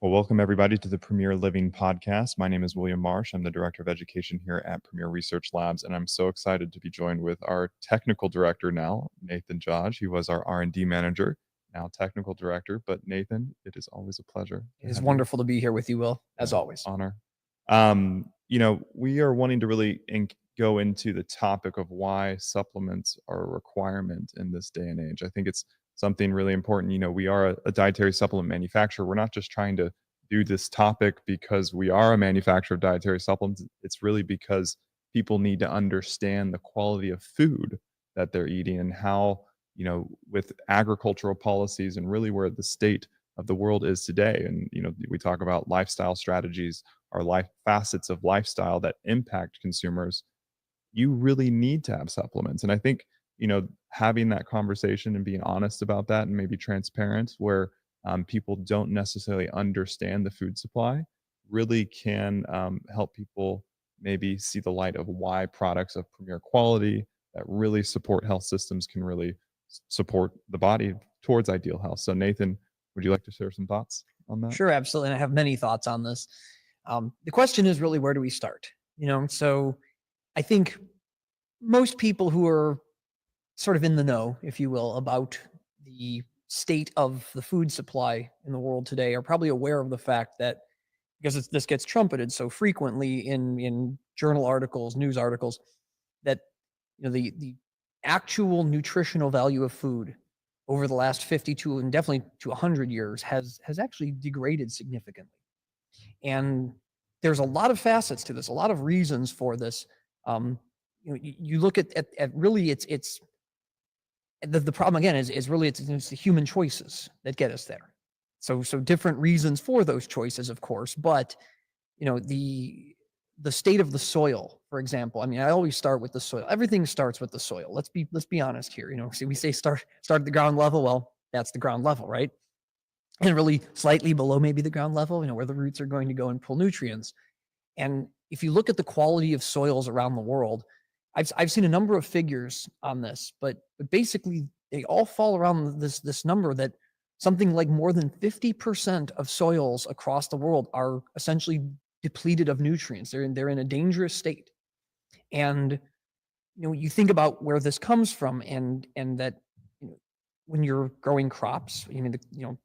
Well, welcome everybody to the Premier Living Podcast. My name is William Marsh. I'm the Director of Education here at Premier Research Labs, and I'm so excited to be joined with our Technical Director now, Nathan Jodge. He was our R&D Manager, now Technical Director. But Nathan, it is always a pleasure to It is have you. wonderful to be here with you, Will, as Yeah, always. honor. We are wanting to really go into the topic of why supplements are a requirement in this day and age. I think it's something really important. We are a dietary supplement manufacturer. We're not just trying to do this topic because we are a manufacturer of dietary supplements. It's really because people need to understand the quality of food that they're eating and how, with agricultural policies and really where the state of the world is today. And, we talk about lifestyle strategies or life facets of lifestyle that impact consumers. You really need to have supplements. And I think, having that conversation and being honest about that and maybe transparent where people don't necessarily understand the food supply really can help people maybe see the light of why products of premier quality that really support health systems can really support the body towards ideal health. So, Nathan, would you like to share some thoughts on that? Sure, absolutely. And I have many thoughts on this. The question is really, where do we start? So I think most people who are sort of in the know, if you will, about the state of the food supply in the world today are probably aware of the fact that because this gets trumpeted so frequently in journal articles, news articles, that the actual nutritional value of food over the last 52 and definitely to 100 years has actually degraded significantly. And there's a lot of facets to this, a lot of reasons for this. You look at really it's the problem again is really it's the human choices that get us there. So different reasons for those choices, of course, but the state of the soil, for example. I mean, I always start with the soil. Everything starts with the soil. Let's be honest here. See, we say start at the ground level. Well, that's the ground level, right? And really slightly below maybe the ground level, where the roots are going to go and pull nutrients. And if you look at the quality of soils around the world, I've seen a number of figures on this, but basically they all fall around this number that something like more than 50% of soils across the world are essentially depleted of nutrients. They're in a dangerous state. And you think about where this comes from and that when you're growing crops,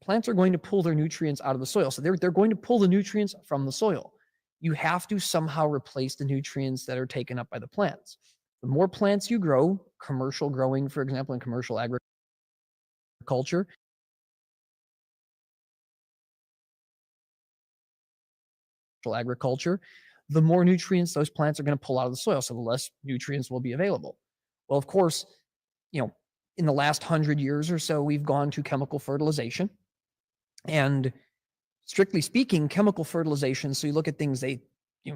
plants are going to pull their nutrients out of the soil. So they're going to pull the nutrients from the soil. You have to somehow replace the nutrients that are taken up by the plants. The more plants you grow, commercial growing, for example, in commercial agriculture, the more nutrients those plants are going to pull out of the soil, so the less nutrients will be available. Well, of course, in the last 100 years or so, we've gone to chemical fertilization. And strictly speaking, chemical fertilization, so you look at things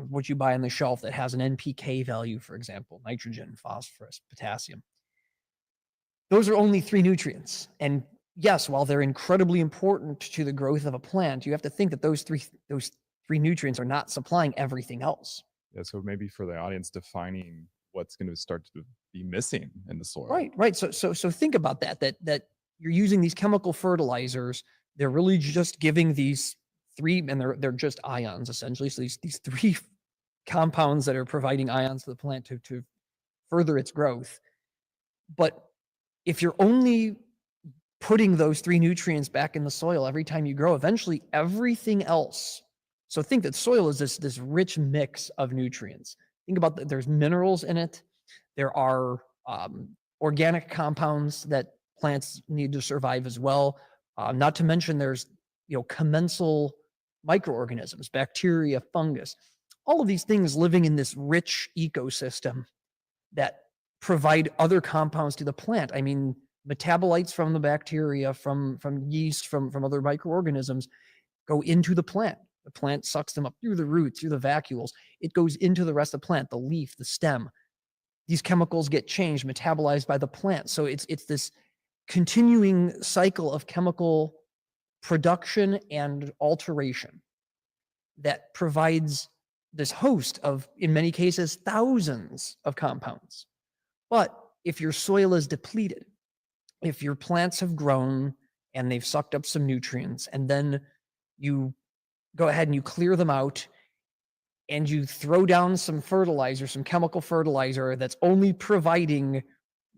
what you buy on the shelf that has an NPK value, for example, nitrogen, phosphorus, potassium. Those are only 3 nutrients. And yes, while they're incredibly important to the growth of a plant, you have to think that those three nutrients are not supplying everything else. Yeah, so maybe for the audience, defining what's going to start to be missing in the soil. Right. So think about that you're using these chemical fertilizers. They're really just giving these 3, and they're just ions essentially. So these 3 compounds that are providing ions to the plant to further its growth. But if you're only putting those 3 nutrients back in the soil every time you grow, eventually everything else. So think that soil is this rich mix of nutrients. Think about that. There's minerals in it. There are organic compounds that plants need to survive as well. Not to mention there's commensal microorganisms, bacteria, fungus, all of these things living in this rich ecosystem that provide other compounds to the plant. I mean, metabolites from the bacteria, from yeast, from other microorganisms go into the plant. The plant sucks them up through the roots, through the vacuoles. It goes into the rest of the plant, the leaf, the stem. These chemicals get changed, metabolized by the plant. So it's this continuing cycle of chemical production and alteration that provides this host of, in many cases, thousands of compounds. But if your soil is depleted, if your plants have grown and they've sucked up some nutrients, and then you go ahead and you clear them out and you throw down some fertilizer, some chemical fertilizer that's only providing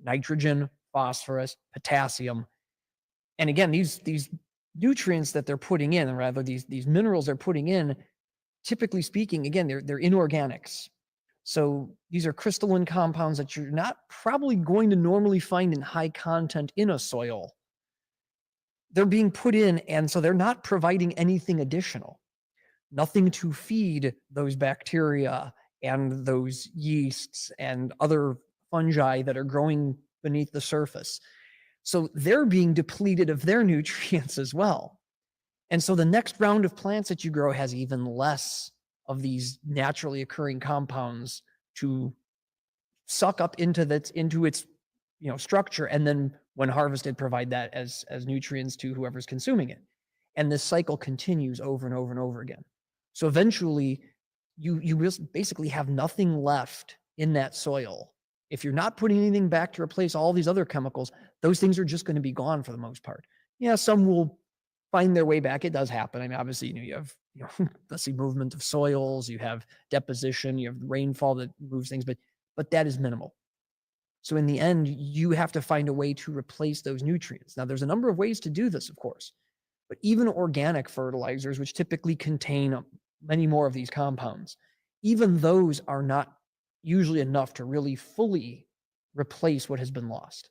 nitrogen, phosphorus, potassium. And again, these nutrients that they're putting in, or rather these minerals they're putting in, typically speaking, again, they're inorganics. So these are crystalline compounds that you're not probably going to normally find in high content in a soil. They're being put in, and so they're not providing anything additional. Nothing to feed those bacteria and those yeasts and other fungi that are growing beneath the surface. So they're being depleted of their nutrients as well. And so the next round of plants that you grow has even less of these naturally occurring compounds to suck up into its structure, and then when harvested provide that as nutrients to whoever's consuming it. And this cycle continues over and over and over again. So eventually you basically have nothing left in that soil. If you're not putting anything back to replace all these other chemicals, those things are just going to be gone for the most part. Yeah, some will find their way back. It does happen. I mean, obviously, you have let's see, movement of soils, you have deposition, you have rainfall that moves things, but that is minimal. So in the end, you have to find a way to replace those nutrients. Now, there's a number of ways to do this, of course, but even organic fertilizers, which typically contain many more of these compounds, even those are not usually enough to really fully replace what has been lost.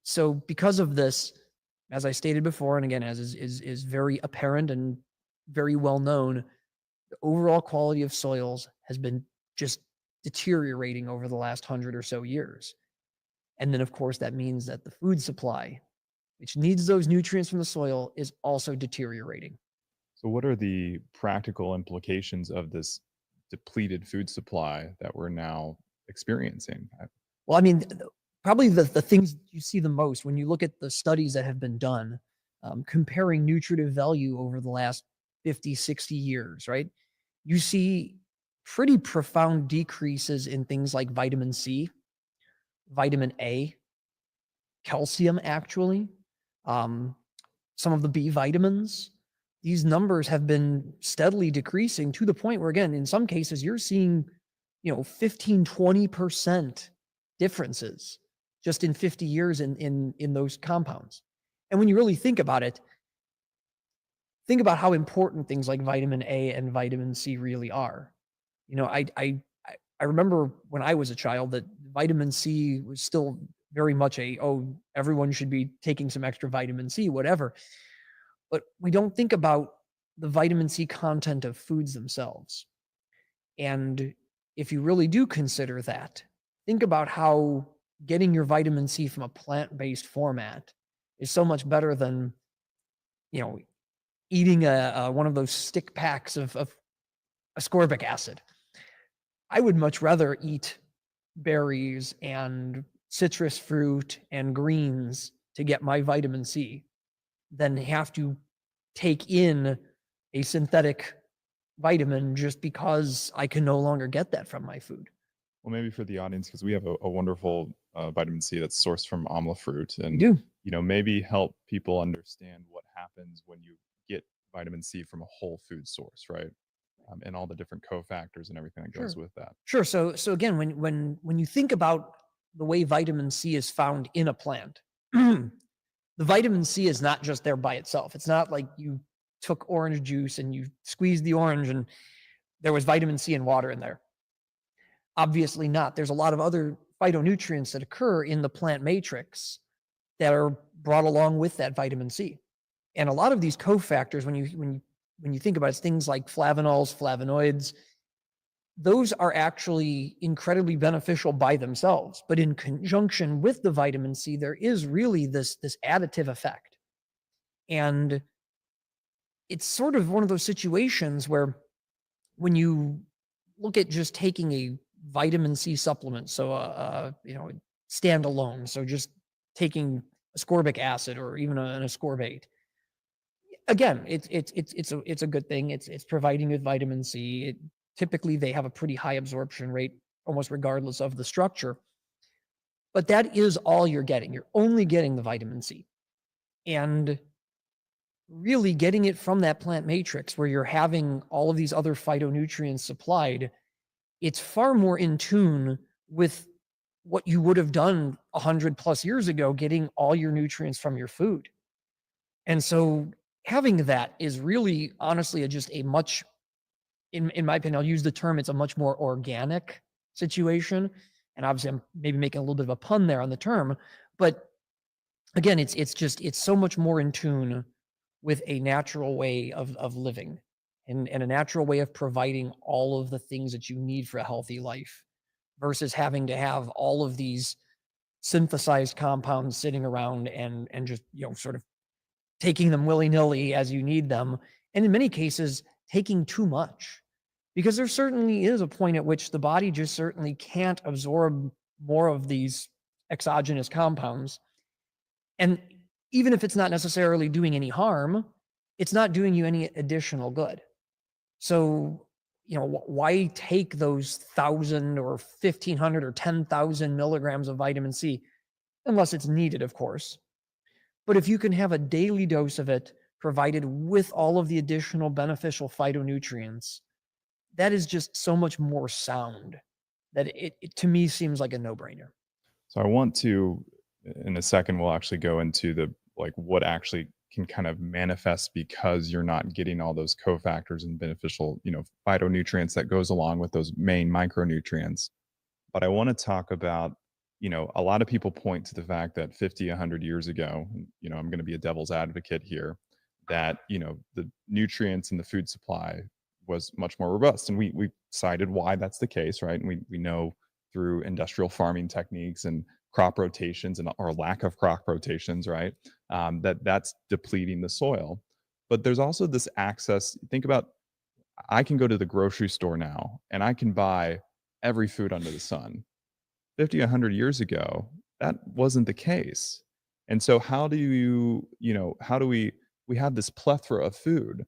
So because of this, as I stated before, and again, as is very apparent and very well known, the overall quality of soils has been just deteriorating over the last 100 or so years. And then, of course, that means that the food supply, which needs those nutrients from the soil, is also deteriorating. So, what are the practical implications of this depleted food supply that we're now experiencing? Well, I mean, probably the things you see the most when you look at the studies that have been done, comparing nutritive value over the last 50, 60 years, right? You see pretty profound decreases in things like vitamin C, vitamin A, calcium, actually, some of the B vitamins. These numbers have been steadily decreasing to the point where, again, in some cases, you're seeing, 15, 20% differences just in 50 years in those compounds. And when you really think about it, think about how important things like vitamin A and vitamin C really are. I remember when I was a child that vitamin C was still very much everyone should be taking some extra vitamin C, whatever. But we don't think about the vitamin C content of foods themselves. And if you really do consider that, think about how getting your vitamin C from a plant-based format is so much better than, eating one of those stick packs of ascorbic acid. I would much rather eat berries and citrus fruit and greens to get my vitamin C than have to take in a synthetic vitamin just because I can no longer get that from my food. Well, maybe for the audience, because we have a wonderful vitamin C that's sourced from amla fruit, You and do. maybe help people understand what happens when you get vitamin C from a whole food source, right? And all the different cofactors and everything that goes Sure. with that. Sure. So again, when you think about the way vitamin C is found in a plant, the vitamin C is not just there by itself. It's not like you took orange juice and you squeezed the orange and there was vitamin C and water in there. Obviously not. There's a lot of other phytonutrients that occur in the plant matrix that are brought along with that vitamin C. And a lot of these cofactors, when you think about it, it's things like flavonols, flavonoids, those are actually incredibly beneficial by themselves. But in conjunction with the vitamin C, there is really this additive effect. And it's sort of one of those situations where when you look at just taking a vitamin C supplement, so standalone, so just taking ascorbic acid or even an ascorbate, again, it's a good thing. It's providing you with vitamin C. Typically, they have a pretty high absorption rate, almost regardless of the structure. But that is all you're getting. You're only getting the vitamin C. And really getting it from that plant matrix where you're having all of these other phytonutrients supplied, it's far more in tune with what you would have done 100 plus years ago, getting all your nutrients from your food. And so having that is really honestly just a much, in my opinion, I'll use the term, it's a much more organic situation. And obviously I'm maybe making a little bit of a pun there on the term, but again, it's so much more in tune with a natural way of living and a natural way of providing all of the things that you need for a healthy life versus having to have all of these synthesized compounds sitting around and just, sort of taking them willy-nilly as you need them. And in many cases, taking too much. Because there certainly is a point at which the body just certainly can't absorb more of these exogenous compounds. And even if it's not necessarily doing any harm, it's not doing you any additional good. So, why take those 1,000 or 1,500 or 10,000 milligrams of vitamin C, unless it's needed, of course. But if you can have a daily dose of it provided with all of the additional beneficial phytonutrients, that is just so much more sound that it to me seems like a no-brainer. So I want to, in a second, we'll actually go into the like what actually can kind of manifest because you're not getting all those cofactors and beneficial, phytonutrients that goes along with those main micronutrients. But I want to talk about, a lot of people point to the fact that 50, 100 years ago, I'm going to be a devil's advocate here, that, the nutrients in the food supply was much more robust. And we cited why that's the case, right? And we know through industrial farming techniques and crop rotations and or lack of crop rotations, right? That's depleting the soil. But there's also this access. Think about, I can go to the grocery store now and I can buy every food under the sun. 50, 100 years ago, that wasn't the case. And so how do how do we have this plethora of food,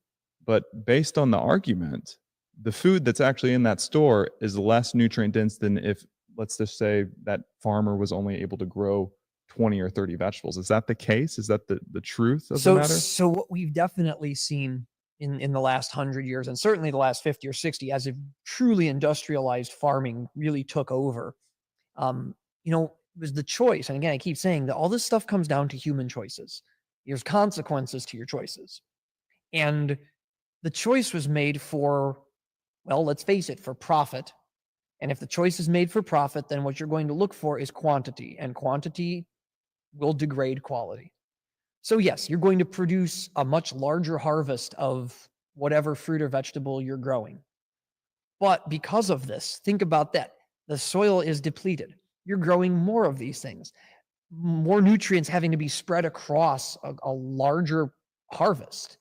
but based on the argument, the food that's actually in that store is less nutrient dense than if, let's just say, that farmer was only able to grow 20 or 30 vegetables. Is that the case? Is that the truth of the So matter? so what we've definitely seen in the last 100 years, and certainly the last 50 or 60, as if truly industrialized farming really took over, was the choice. And again, I keep saying that all this stuff comes down to human choices. There's consequences to your choices. And the choice was made for, well, let's face it, for profit. And if the choice is made for profit, then what you're going to look for is quantity, and quantity will degrade quality. So yes, you're going to produce a much larger harvest of whatever fruit or vegetable you're growing. But because of this, think about that. The soil is depleted. You're growing more of these things, more nutrients having to be spread across a larger harvest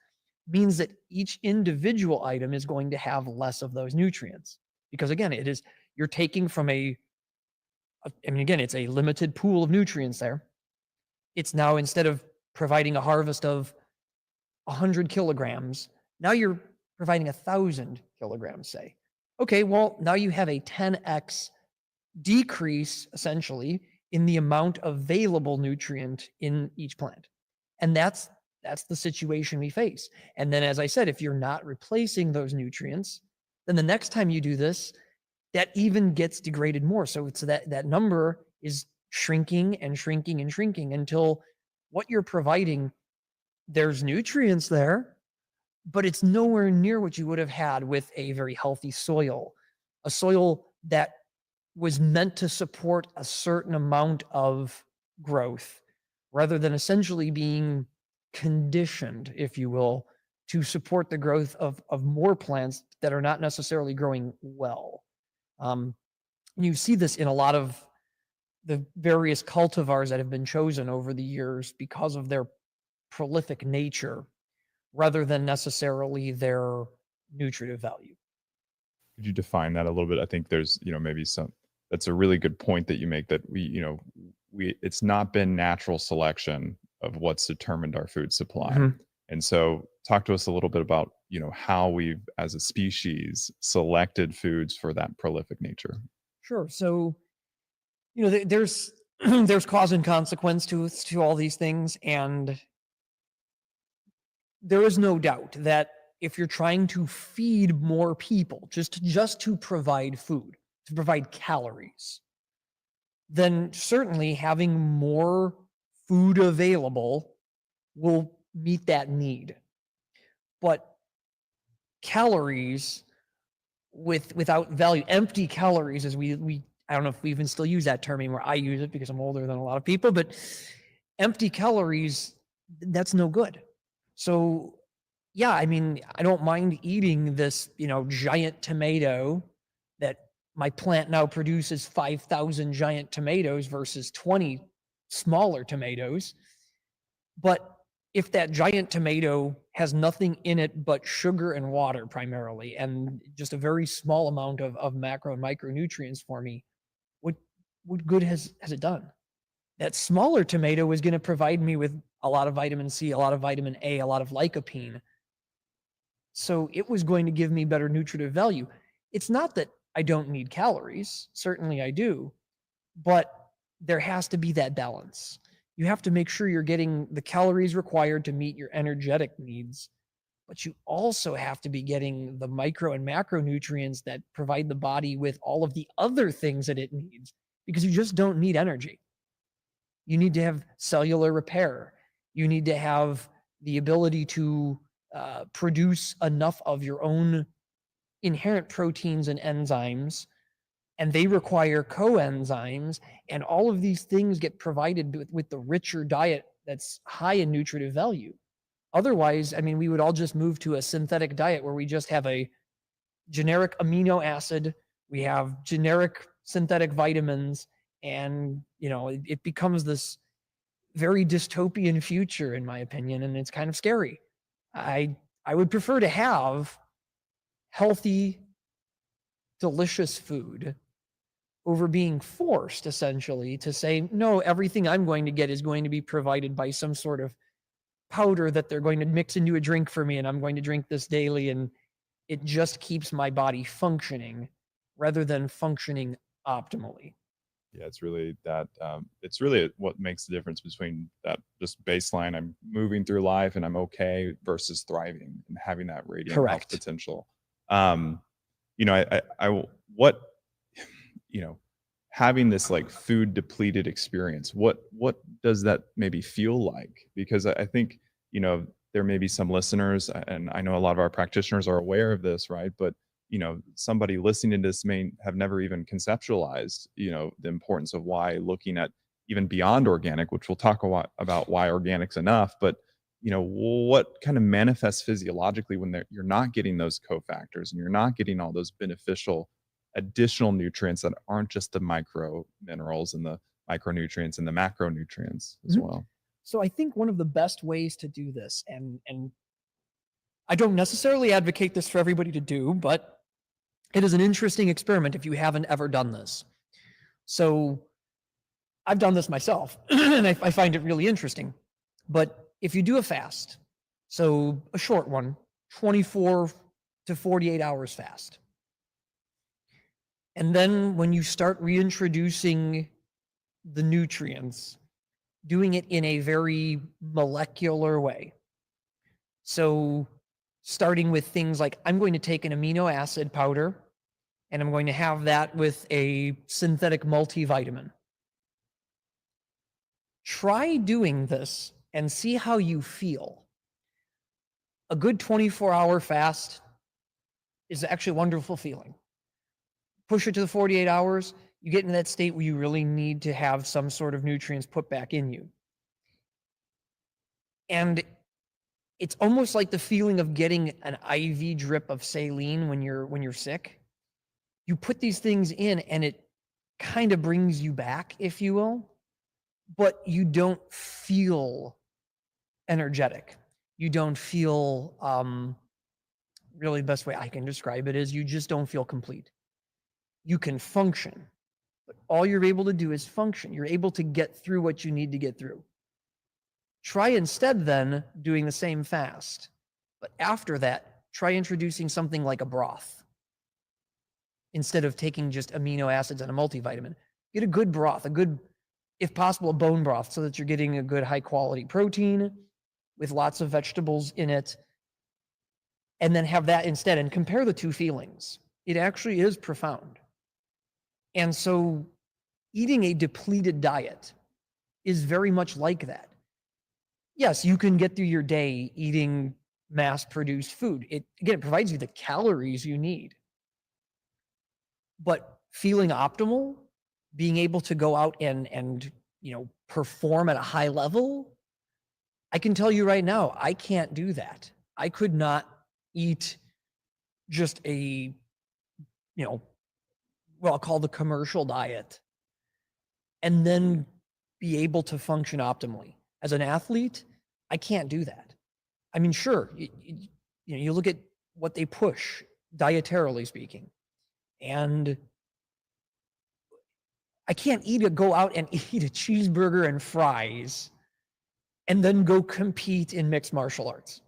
means that each individual item is going to have less of those nutrients. Because again, you're taking from again, it's a limited pool of nutrients there. It's now, instead of providing a harvest of 100 kilograms, now you're providing 1,000 kilograms, say. Okay, well, now you have a 10x decrease, essentially, in the amount of available nutrient in each plant. And that's the situation we face. And then, as I said, if you're not replacing those nutrients, then the next time you do this, that even gets degraded more. So it's that number is shrinking and shrinking and shrinking until what you're providing, there's nutrients there, but it's nowhere near what you would have had with a very healthy soil, a soil that was meant to support a certain amount of growth rather than essentially being conditioned, if you will, to support the growth of more plants that are not necessarily growing well. You see this in a lot of the various cultivars that have been chosen over the years because of their prolific nature rather than necessarily their nutritive value. Could you define that a little bit? I think there's, maybe that's a really good point that you make, that it's not been natural selection of what's determined our food supply. Mhm. And so talk to us a little bit about, how we've, as a species, selected foods for that prolific nature. Sure. So, there's there's cause and consequence to all these things, and there is no doubt that if you're trying to feed more people, just to provide food, to provide calories, then certainly having more food available will meet that need. But calories without value, empty calories, as we I don't know if we even still use that term anymore. I use it because I'm older than a lot of people, but empty calories, that's no good. So yeah, I mean, I don't mind eating this, giant tomato that my plant now produces 5,000 giant tomatoes versus 20 smaller tomatoes. But if that giant tomato has nothing in it but sugar and water primarily, and just a very small amount of macro and micronutrients for me, what what good has it done? That smaller tomato is going to provide me with a lot of vitamin C, a lot of vitamin A, a lot of lycopene. So it was going to give me better nutritive value. It's not that I don't need calories. Certainly I do. But there has to be that balance. You have to make sure you're getting the calories required to meet your energetic needs, but you also have to be getting the micro and macronutrients that provide the body with all of the other things that it needs, because you just don't need energy. You need to have cellular repair. You need to have the ability to produce enough of your own inherent proteins and enzymes, and they require coenzymes, and all of these things get provided with the richer diet that's high in nutritive value. Otherwise, I mean, we would all just move to a synthetic diet where we just have a generic amino acid, we have generic synthetic vitamins, and it becomes this very dystopian future, in my opinion, and it's kind of scary. I would prefer to have healthy, delicious food over being forced essentially to say, no, everything I'm going to get is going to be provided by some sort of powder that they're going to mix into a drink for me, and I'm going to drink this daily, and it just keeps my body functioning rather than functioning optimally. Yeah, it's really that. It's really what makes the difference between that just baseline. I'm moving through life and I'm okay versus thriving and having that radiant health Correct. potential. Um, what having this like food depleted experience. What does that maybe feel like? Because I think there may be some listeners, and I know a lot of our practitioners are aware of this, right? But somebody listening to this may have never even conceptualized, the importance of why looking at even beyond organic, which we'll talk a lot about why organic's enough, but what kind of manifests physiologically when you're not getting those cofactors and you're not getting all those beneficial additional nutrients that aren't just the micro minerals and the micronutrients and the macronutrients as well. So I think one of the best ways to do this, and I don't necessarily advocate this for everybody to do, but it is an interesting experiment if you haven't ever done this. So I've done this myself, and I find it really interesting. But if you do a fast, so a short one, 24 to 48 hours fast, and then when you start reintroducing the nutrients, doing it in a very molecular way. So starting with things like, I'm going to take an amino acid powder and I'm going to have that with a synthetic multivitamin. Try doing this and see how you feel. A good 24-hour fast is actually a wonderful feeling. Push it to the 48 hours, you get into that state where you really need to have some sort of nutrients put back in you. And it's almost like the feeling of getting an IV drip of saline when you're sick. You put these things in and it kind of brings you back, if you will, but you don't feel energetic. You don't feel, really the best way I can describe it is you just don't feel complete. You can function, but all you're able to do is function. You're able to get through what you need to get through. Try instead then doing the same fast, but after that, try introducing something like a broth instead of taking just amino acids and a multivitamin. Get a good broth, if possible, a bone broth, so that you're getting a good high quality protein with lots of vegetables in it, and then have that instead and compare the two feelings. It actually is profound. And so eating a depleted diet is very much like that. Yes, you can get through your day eating mass-produced food. It provides you the calories you need. But feeling optimal, being able to go out and perform at a high level, I can tell you right now, I can't do that. I could not eat just a, what I'll call the commercial diet and then be able to function optimally. As an athlete, I can't do that. I mean, sure, you look at what they push, dietarily speaking, and I can't go out and eat a cheeseburger and fries and then go compete in mixed martial arts.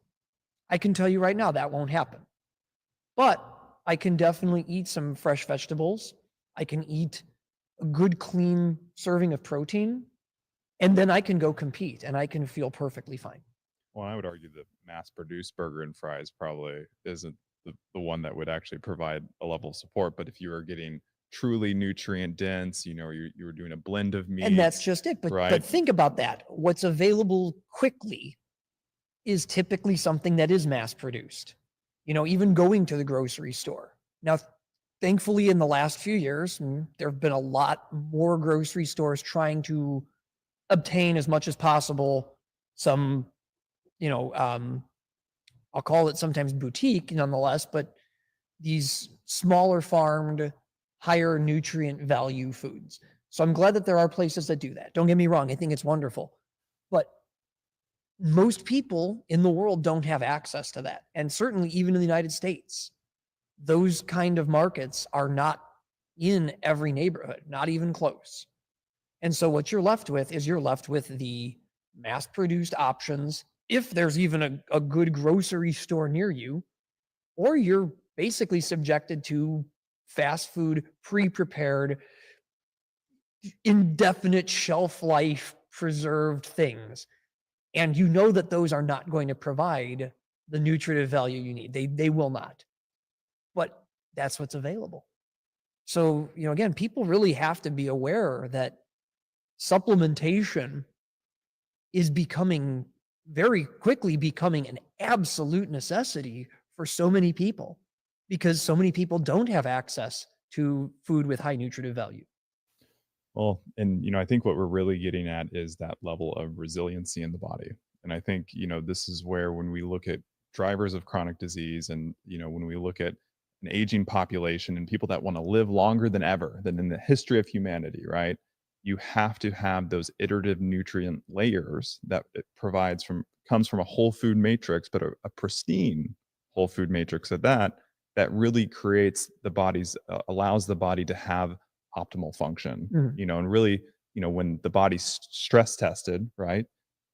I can tell you right now that won't happen. But I can definitely eat some fresh vegetables. I can eat a good, clean serving of protein, and then I can go compete and I can feel perfectly fine. Well, I would argue the mass-produced burger and fries probably isn't the one that would actually provide a level of support. But if you are getting truly nutrient dense, you were doing a blend of meat, And that's just it. But right? think about that. What's available quickly is typically something that is mass produced. Even going to the grocery store. Now, thankfully, in the last few years, there have been a lot more grocery stores trying to obtain as much as possible some, I'll call it sometimes boutique nonetheless, but these smaller farmed, higher nutrient value foods. So I'm glad that there are places that do that. Don't get me wrong. I think it's wonderful. But most people in the world don't have access to that. And certainly even in the United States, those kind of markets are not in every neighborhood, not even close. And so what you're left with is the mass-produced options, if there's even a good grocery store near you, or you're basically subjected to fast food, pre-prepared, indefinite shelf life preserved things. And you know that those are not going to provide the nutritive value you need. They will not. But that's what's available. So, again, people really have to be aware that supplementation is very quickly becoming an absolute necessity for so many people because so many people don't have access to food with high nutritive value. Well, and I think what we're really getting at is that level of resiliency in the body. And I think, this is where when we look at drivers of chronic disease and, when we look at an aging population and people that want to live longer than ever than in the history of humanity, right? You have to have those iterative nutrient layers that it comes from a whole food matrix, but a pristine whole food matrix at that really creates allows the body to have optimal function, and really, when the body's stress tested, right,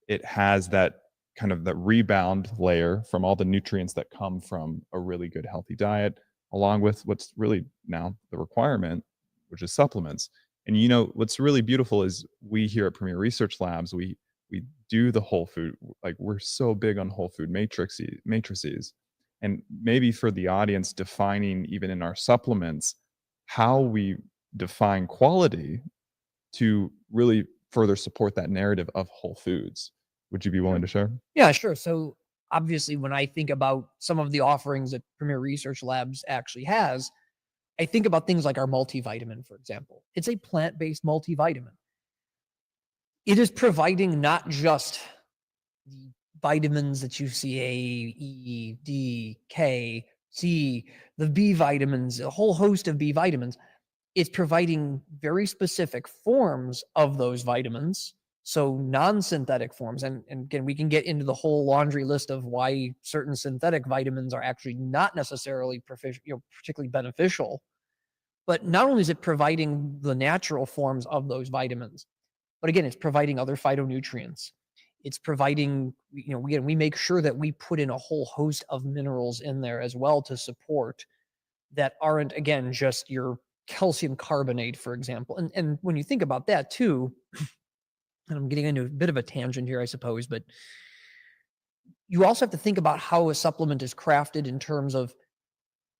it has that kind of the rebound layer from all the nutrients that come from a really good healthy diet, along with what's really now the requirement, which is supplements. And what's really beautiful is we here at Premier Research Labs, we do the whole food, like we're so big on whole food matrices. And maybe for the audience, defining even in our supplements how we define quality to really further support that narrative of whole foods. Would you be willing to share? Yeah, sure. So obviously, when I think about some of the offerings that Premier Research Labs actually has, I think about things like our multivitamin, for example. It's a plant-based multivitamin. It is providing not just the vitamins that you see, A, E, D, K, C, the B vitamins, a whole host of B vitamins. It's providing very specific forms of those vitamins, so non-synthetic forms. And again, we can get into the whole laundry list of why certain synthetic vitamins are actually not necessarily particularly beneficial. But not only is it providing the natural forms of those vitamins, but again, it's providing other phytonutrients. It's providing, again, we make sure that we put in a whole host of minerals in there as well to support that aren't, again, just your calcium carbonate, for example. And when you think about that too, and I'm getting into a bit of a tangent here, I suppose, but you also have to think about how a supplement is crafted in terms of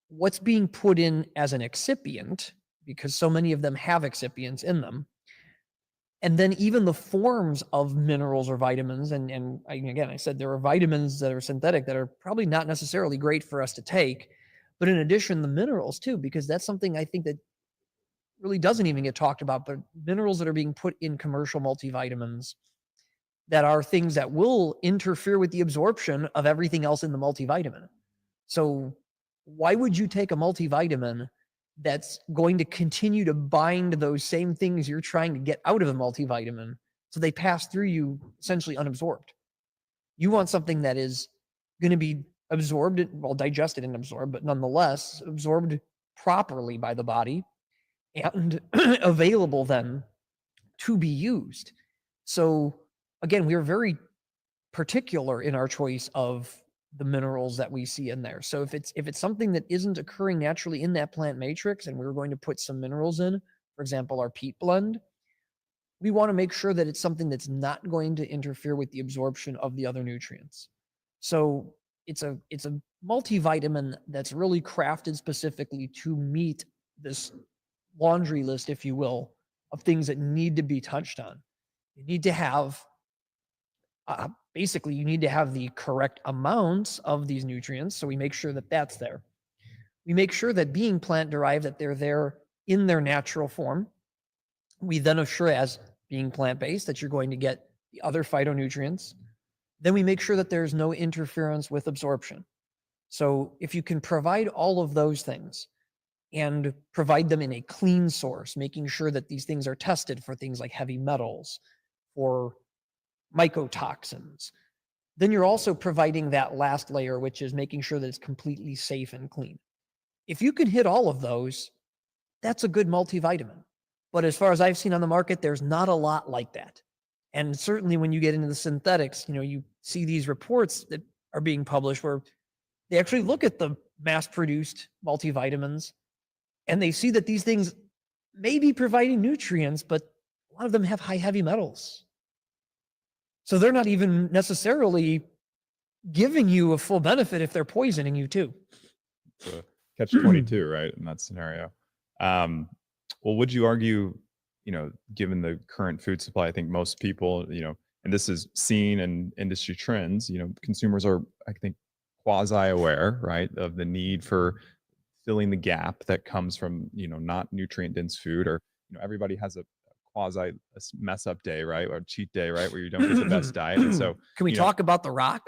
what's being put in as an excipient, because so many of them have excipients in them. And then even the forms of minerals or vitamins. Again, I said there are vitamins that are synthetic that are probably not necessarily great for us to take. But in addition, the minerals too, because that's something I think that really doesn't even get talked about, but minerals that are being put in commercial multivitamins that are things that will interfere with the absorption of everything else in the multivitamin. So why would you take a multivitamin that's going to continue to bind those same things you're trying to get out of the multivitamin so they pass through you essentially unabsorbed? You want something that is going to be absorbed, well, digested and absorbed, but nonetheless absorbed properly by the body and available then to be used. So again, we are very particular in our choice of the minerals that we see in there. So if it's something that isn't occurring naturally in that plant matrix and we're going to put some minerals in, for example, our peat blend, we want to make sure that it's something that's not going to interfere with the absorption of the other nutrients. So it's a multivitamin that's really crafted specifically to meet this laundry list, if you will, of things that need to be touched on. You need to have basically, you need to have the correct amounts of these nutrients. So we make sure that that's there. We make sure that being plant derived, that they're there in their natural form. We then assure, as being plant-based, that you're going to get the other phytonutrients. Then we make sure that there's no interference with absorption. So if you can provide all of those things and provide them in a clean source, making sure that these things are tested for things like heavy metals, for mycotoxins, then you're also providing that last layer, which is making sure that it's completely safe and clean. If you can hit all of those, that's a good multivitamin. But as far as I've seen on the market, there's not a lot like that. And certainly when you get into the synthetics, you see these reports that are being published where they actually look at the mass-produced multivitamins and they see that these things may be providing nutrients, but a lot of them have high heavy metals. So they're not even necessarily giving you a full benefit if they're poisoning you too. It's a catch-22, right, in that scenario. Well, would you argue, given the current food supply, I think most people, and this is seen in industry trends, consumers are, I think, quasi-aware, right, of the need for filling the gap that comes from, not nutrient-dense food, or, everybody has a quasi mess up day, right? Or cheat day, right? Where you don't get the best diet. And so can we talk about The Rock?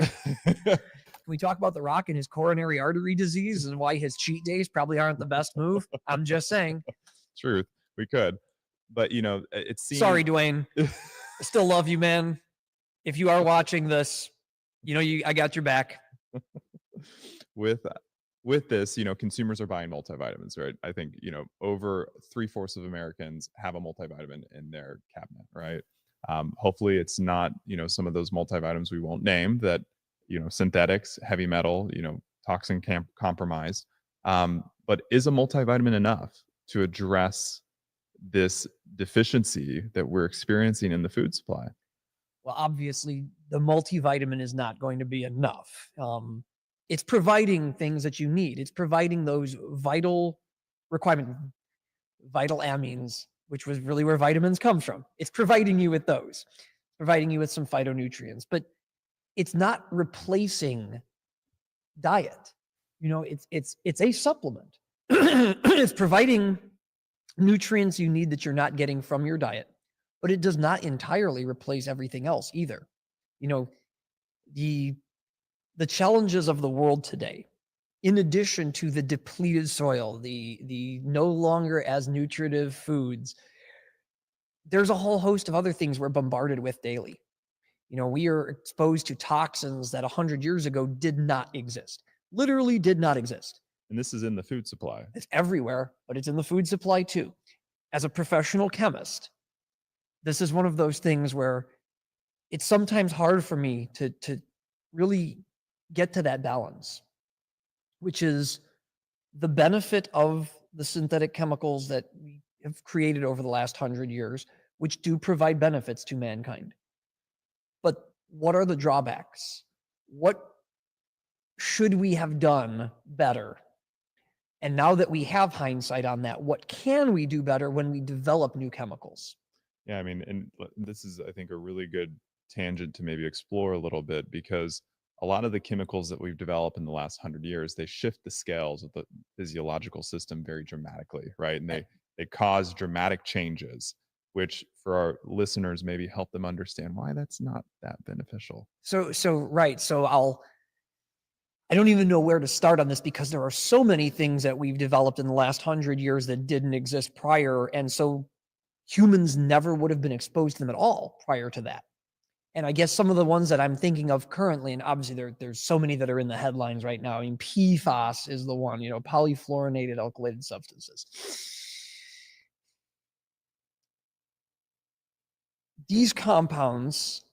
Can we talk about The Rock and his coronary artery disease and why his cheat days probably aren't the best move? I'm just saying. Truth. We could. But it seems. Sorry, Dwayne. I still love you, man. If you are watching this, I got your back. With this, consumers are buying multivitamins, right? I think, over 3/4 of Americans have a multivitamin in their cabinet, right? Hopefully it's not, some of those multivitamins we won't name that, synthetics, heavy metal, toxin compromised. But is a multivitamin enough to address this deficiency that we're experiencing in the food supply? Well, obviously, the multivitamin is not going to be enough. It's providing things that you need. It's providing those vital requirements, vital amines, which was really where vitamins comes from. It's providing you with those, providing you with some phytonutrients, but it's not replacing diet. It's a supplement. It's providing nutrients you need that you're not getting from your diet, but it does not entirely replace everything else either. The challenges of the world today, in addition to the depleted soil, the no longer as nutritive foods, there's a whole host of other things we're bombarded with daily. We are exposed to toxins that 100 years ago did not exist, literally did not exist. And this is in the food supply. It's everywhere, but it's in the food supply too. As a professional chemist, this is one of those things where it's sometimes hard for me to really get to that balance, which is the benefit of the synthetic chemicals that we have created over the last 100 years, which do provide benefits to mankind. But what are the drawbacks? What should we have done better? And now that we have hindsight on that, what can we do better when we develop new chemicals? Yeah, I mean, and this is, I think, a really good tangent to maybe explore a little bit because a lot of the chemicals that we've developed in the last 100 years, they shift the scales of the physiological system very dramatically, right? And Right. they cause dramatic changes, which for our listeners maybe help them understand why that's not that beneficial. So right. So I don't even know where to start on this because there are so many things that we've developed in the last 100 years that didn't exist prior. And so humans never would have been exposed to them at all prior to that. And I guess some of the ones that I'm thinking of currently, and obviously there's so many that are in the headlines right now. I mean, PFAS is the one, polyfluorinated alkylated substances. These compounds,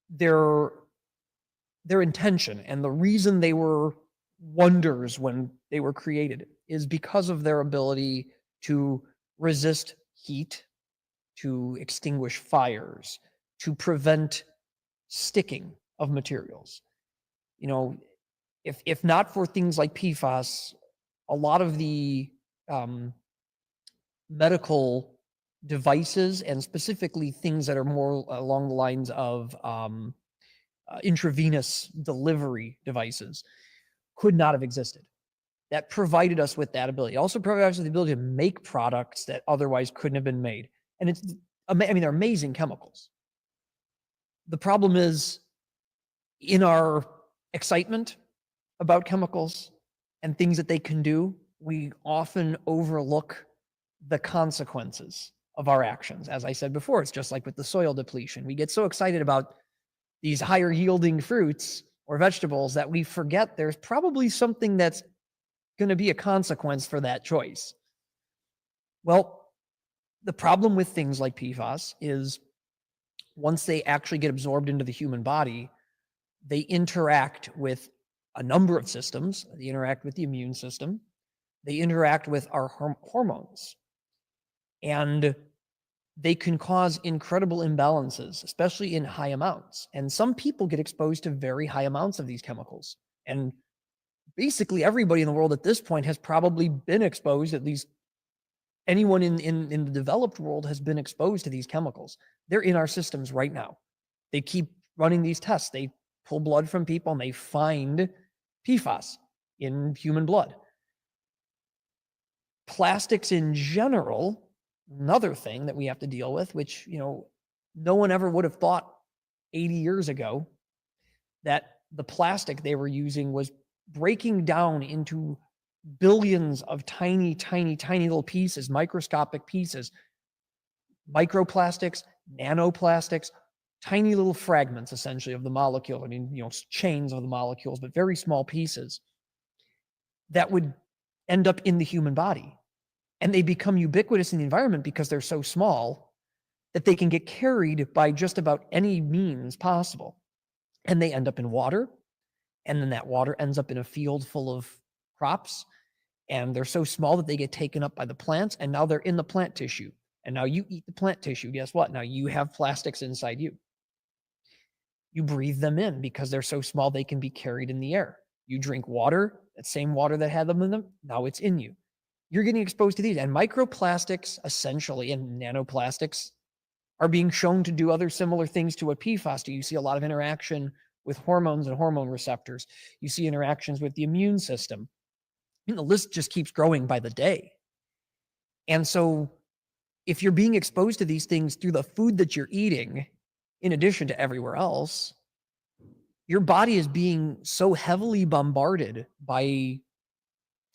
their intention and the reason they were wonders when they were created is because of their ability to resist heat, to extinguish fires, to prevent sticking of materials. You know, if not for things like PFAS, a lot of the medical devices and specifically things that are more along the lines of intravenous delivery devices could not have existed. That provided us with that ability. It also provided us with the ability to make products that otherwise couldn't have been made. And I mean, they're amazing chemicals. The problem is in our excitement about chemicals and things that they can do, we often overlook the consequences of our actions. As I said before, it's just like with the soil depletion. We get so excited about these higher yielding fruits or vegetables that we forget there's probably something that's going to be a consequence for that choice. Well, the problem with things like PFAS is once they actually get absorbed into the human body, they interact with a number of systems. They interact with the immune system. They interact with our hormones. And they can cause incredible imbalances, especially in high amounts. And some people get exposed to very high amounts of these chemicals. And basically everybody in the world at this point has probably been exposed, at least anyone in the developed world has been exposed to these chemicals. They're in our systems right now. They keep running these tests. They pull blood from people and they find PFAS in human blood. Plastics in general, another thing that we have to deal with, which, no one ever would have thought 80 years ago that the plastic they were using was breaking down into billions of tiny, tiny, tiny little pieces, microscopic pieces, microplastics, nanoplastics, tiny little fragments essentially of the molecule. I mean, chains of the molecules, but very small pieces that would end up in the human body. And they become ubiquitous in the environment because they're so small that they can get carried by just about any means possible. And they end up in water. And then that water ends up in a field full of crops. And they're so small that they get taken up by the plants. And now they're in the plant tissue. And now you eat the plant tissue. Guess what? Now you have plastics inside you. You breathe them in because they're so small they can be carried in the air. You drink water, that same water that had them in them, now it's in you. You're getting exposed to these. And microplastics, essentially, and nanoplastics are being shown to do other similar things to what PFAS do. You see a lot of interaction with hormones and hormone receptors. You see interactions with the immune system. And the list just keeps growing by the day. And so if you're being exposed to these things through the food that you're eating, in addition to everywhere else, your body is being so heavily bombarded by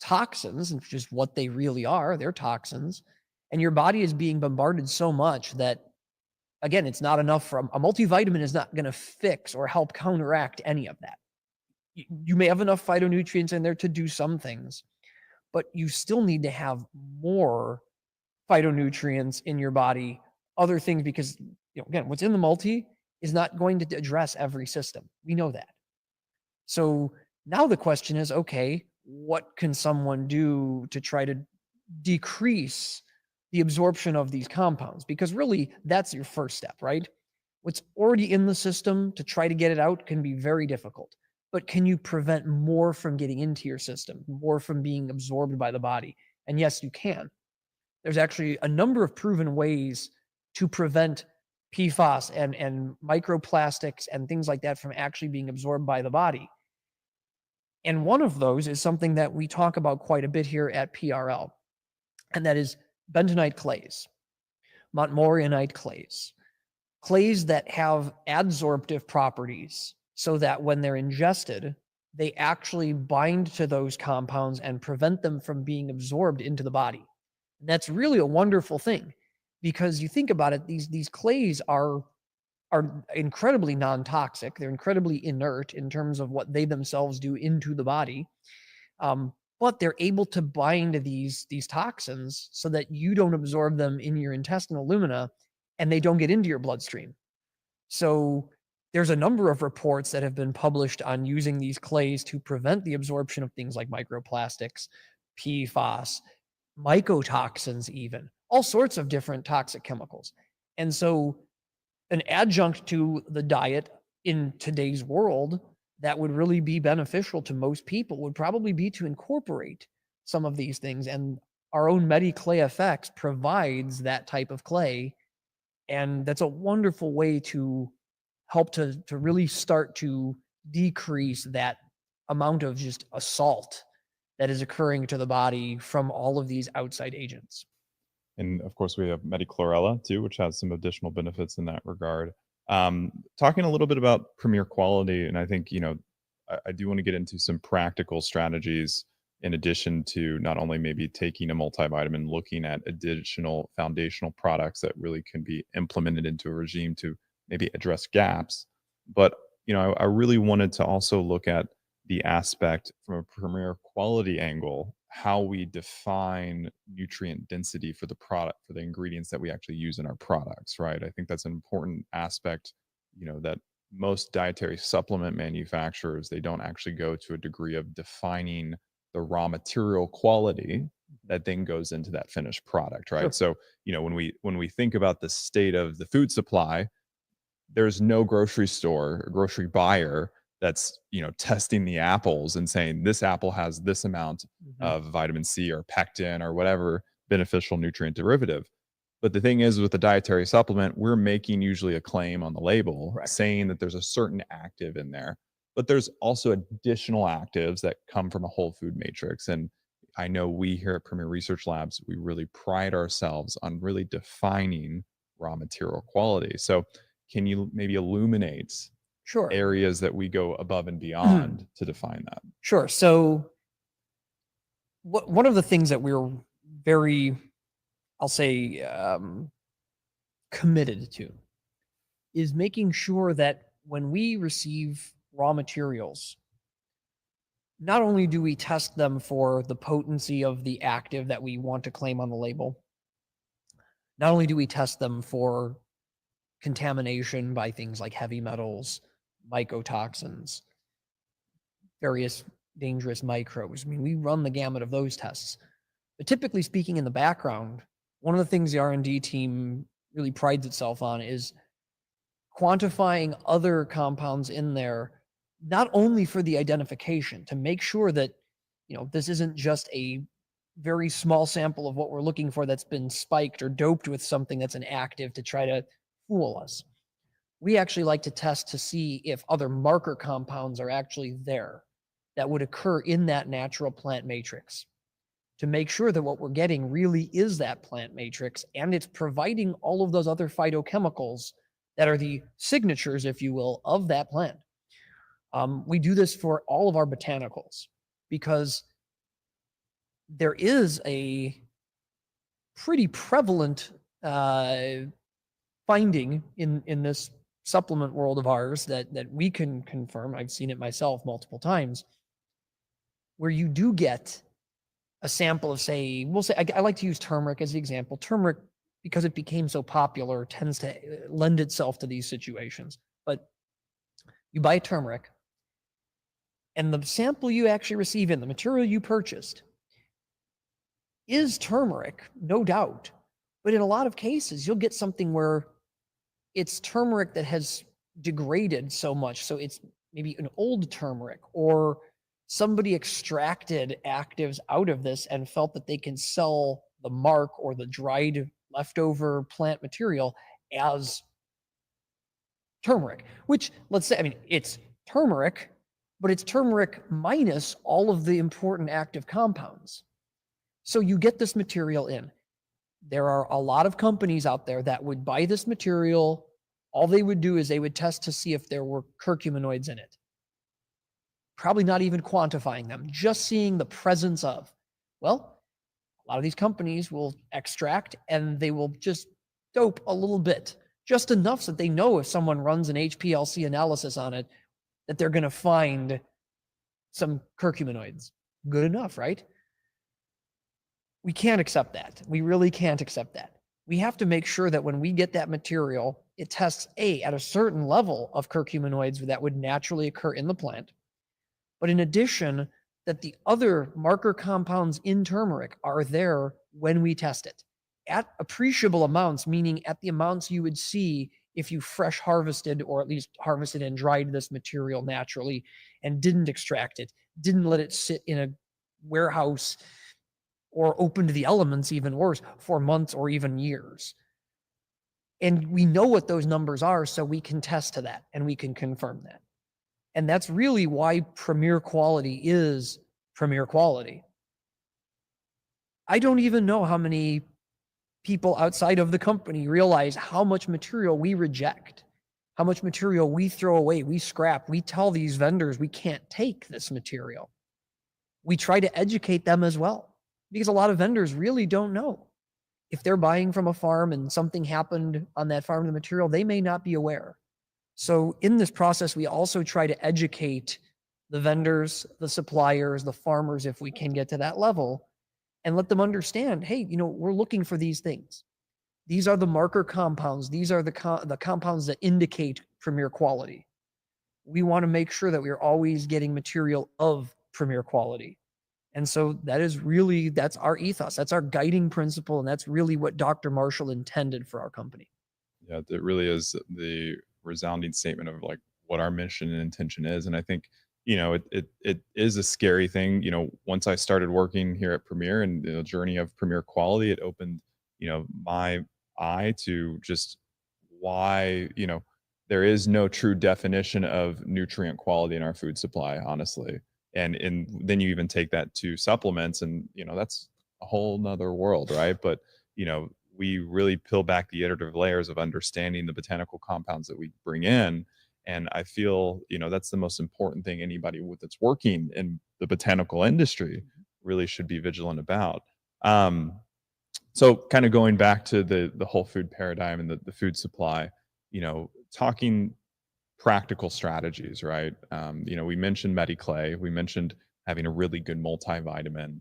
toxins, which is what they really are. They're toxins. And your body is being bombarded so much that, again, it's not enough from a multivitamin is not going to fix or help counteract any of that. You may have enough phytonutrients in there to do some things, but you still need to have more phytonutrients in your body, other things, because, again, what's in the multi is not going to address every system. We know that. So now the question is, okay, what can someone do to try to decrease the absorption of these compounds? Because really, that's your first step, right? What's already in the system, to try to get it out can be very difficult. but can you prevent more from getting into your system, more from being absorbed by the body? And yes, you can. There's actually a number of proven ways to prevent PFAS and microplastics and things like that from actually being absorbed by the body. And one of those is something that we talk about quite a bit here at PRL, and that is bentonite clays, montmorillonite clays, clays that have adsorptive properties so that when they're ingested, they actually bind to those compounds and prevent them from being absorbed into the body. And that's really a wonderful thing because you think about it, these clays are incredibly non-toxic. They're incredibly inert in terms of what they themselves do into the body. But they're able to bind these toxins so that you don't absorb them in your intestinal lumina and they don't get into your bloodstream. So there's a number of reports that have been published on using these clays to prevent the absorption of things like microplastics, PFAS, mycotoxins, even all sorts of different toxic chemicals. And so an adjunct to the diet in today's world that would really be beneficial to most people would probably be to incorporate some of these things. And our own MediClay FX provides that type of clay. And that's a wonderful way to help to really start to decrease that amount of just assault that is occurring to the body from all of these outside agents. And of course, we have Medichlorella too, which has some additional benefits in that regard. Talking a little bit about Premier Quality, and I think I do want to get into some practical strategies in addition to not only maybe taking a multivitamin, looking at additional foundational products that really can be implemented into a regime to maybe address gaps, but I really wanted to also look at the aspect from a Premier Quality angle, how we define nutrient density for the product, for the ingredients that we actually use in our products, right? I think that's an important aspect, that most dietary supplement manufacturers, they don't actually go to a degree of defining the raw material quality that then goes into that finished product, right? Sure. So, when we think about the state of the food supply, there's no grocery store or grocery buyer that's testing the apples and saying this apple has this amount Mhm. of vitamin C or pectin or whatever beneficial nutrient derivative. But the thing is, with a dietary supplement, we're making usually a claim on the label Correct. saying that there's a certain active in there, but there's also additional actives that come from a whole food matrix. And I know we here at Premier Research Labs, we really pride ourselves on really defining raw material quality. So can you maybe illuminate Sure. areas that we go above and beyond to define that? Sure. So one of the things that we're very, I'll say, committed to is making sure that when we receive raw materials, not only do we test them for the potency of the active that we want to claim on the label, not only do we test them for contamination by things like heavy metals, mycotoxins, various dangerous microbes. I mean, we run the gamut of those tests. But typically speaking, in the background, one of the things the R&D team really prides itself on is quantifying other compounds in there, not only for the identification, to make sure that this isn't just a very small sample of what we're looking for that's been spiked or doped with something that's an active to try to fool us. We actually like to test to see if other marker compounds are actually there that would occur in that natural plant matrix, to make sure that what we're getting really is that plant matrix and it's providing all of those other phytochemicals that are the signatures, if you will, of that plant. We do this for all of our botanicals because there is a pretty prevalent finding in this supplement world of ours that we can confirm. I've seen it myself multiple times, where you do get a sample of, say, I like to use turmeric as the example. Turmeric, because it became so popular, tends to lend itself to these situations. But you buy turmeric, and the sample you actually receive in the material you purchased is turmeric, no doubt. But in a lot of cases, you'll get something where it's turmeric that has degraded so much. So it's maybe an old turmeric, or somebody extracted actives out of this and felt that they can sell the mark or the dried leftover plant material as turmeric, which, let's say, I mean, it's turmeric, but it's turmeric minus all of the important active compounds. So you get this material in. There are a lot of companies out there that would buy this material. All they would do is they would test to see if there were curcuminoids in it. Probably not even quantifying them, just seeing the presence of. Well, a lot of these companies will extract and they will just dope a little bit, just enough so that they know if someone runs an HPLC analysis on it, that they're going to find some curcuminoids. Good enough, right? We can't accept that. We really can't accept that. We have to make sure that when we get that material, it tests at a certain level of curcuminoids that would naturally occur in the plant. But in addition, that the other marker compounds in turmeric are there when we test it at appreciable amounts, meaning at the amounts you would see if you fresh harvested, or at least harvested and dried this material naturally and didn't extract it, didn't let it sit in a warehouse or open to the elements, even worse, for months or even years. And we know what those numbers are, so we can test to that and we can confirm that. And that's really why premier quality is premier quality. I don't even know how many people outside of the company realize how much material we reject, how much material we throw away, we scrap. We tell these vendors we can't take this material. We try to educate them as well, because a lot of vendors really don't know. If they're buying from a farm and something happened on that farm, the material, they may not be aware. So in this process, we also try to educate the vendors, the suppliers, the farmers, if we can get to that level, and let them understand, hey, we're looking for these things. These are the marker compounds. These are the compounds that indicate premier quality. We want to make sure that we're always getting material of premier quality. And so that's our ethos. That's our guiding principle. And that's really what Dr. Marshall intended for our company. Yeah, it really is the resounding statement of like what our mission and intention is. And I think, it is a scary thing. Once I started working here at Premier and the journey of Premier quality, it opened, my eye to just why, there is no true definition of nutrient quality in our food supply, honestly. And then you even take that to supplements and, that's a whole nother world, right? But, we really peel back the iterative layers of understanding the botanical compounds that we bring in. And I feel, that's the most important thing anybody that's working in the botanical industry really should be vigilant about. So kind of going back to the whole food paradigm and the food supply, talking practical strategies, right? We mentioned MediClay, we mentioned having a really good multivitamin.